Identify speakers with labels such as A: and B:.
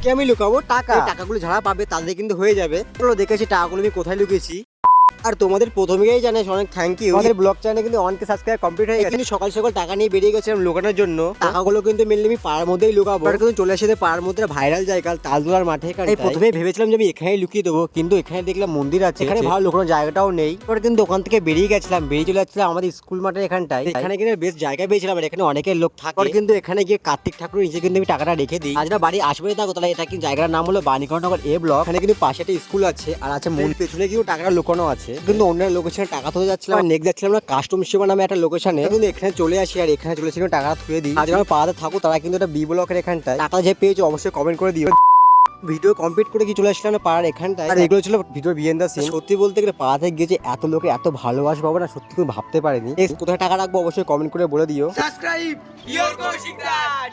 A: কি আমি লুকাবো? টাকা। টাকাগুলো যারা পাবে তাদের কিন্তু হয়ে যাবে। চলো দেখেছি টাকাগুলো আমি কোথায় লুকিয়েছি। আর তোমাদের প্রথমেই জানাই অনেক থ্যাংক ইউ। আমাদের ব্লগ চ্যানেলে কিন্তু 1K সাবস্ক্রাইব কমপ্লিট হয়ে গেছে। কিন্তু সকাল সকাল টাকা নিয়ে বেরিয়ে গেছিলাম লুকানোর জন্য। টাকাগুলো কিন্তু মেনলি আমি পাড়ার মধ্যেই লুকাবো। আর কিন্তু চলে এসেছে পাড়ার মধ্যে ভাইরাল জায়গা তালতলার মাঠে। প্রথমে ভেবেছিলাম যে আমি এখানে লুকিয়ে দেবো, কিন্তু এখানে দেখলাম মন্দির আছে, এখানে ভালো লুকানোর জায়গাটাও নেই। পরে কিন্তু ওখান থেকে বেরিয়ে গেছিলাম, বেরিয়ে চলে যাচ্ছিলাম আমাদের স্কুল মাঠের এখানটায়। এখানে কিন্তু বেশ জায়গা পেয়েছিলাম, আর এখানে অনেকের লোক থাকে। পরে কিন্তু এখানে গিয়ে কার্তিক ঠাকুর নিচে কিন্তু আমি টাকাটা রেখে দিই। আজ না বাড়ি আসবে থাকো তাহলে এটা কিন্তু জায়গার নাম হলো বাণীকরনগর এ ব্লক। এখানে কিন্তু পাশে একটা স্কুল আছে, আর আছে মন পেছনে কিন্তু টাকাটা লুকানো আছে। কিন্তু অন্য লোকেশনে টাকা তুলে যাচ্ছিলাম, নেক্সট যাচ্ছিলাম না কাস্টম সেবা নামে একটা লোকেশনে। কিন্তু এখানে চলে আসি, আর এখানে চলে এসে টাকা থুয়ে দিই। আজ আমার পাড়াতে থাকো তারা কিন্তু একটা বি ব্লকের এখানটায়। টাকা যে পেয়েছো অবশ্যই কমেন্ট করে দিও। ভিডিও কমপ্লিট করে কি চলে আসলাম না পাড়ার এখানটায়। আর এগুলো ছিল ভিডিও বিহাইন্ড দ্য সিন। সত্যি বলতে গেলে পাড়াতে গিয়ে যে এত লোকে এত ভালোবাসা পাবো না, সত্যি করে ভাবতে পারিনি। কোথায় টাকা রাখবো অবশ্যই কমেন্ট করে বলে দিও।
B: Subscribe your Koushik Das.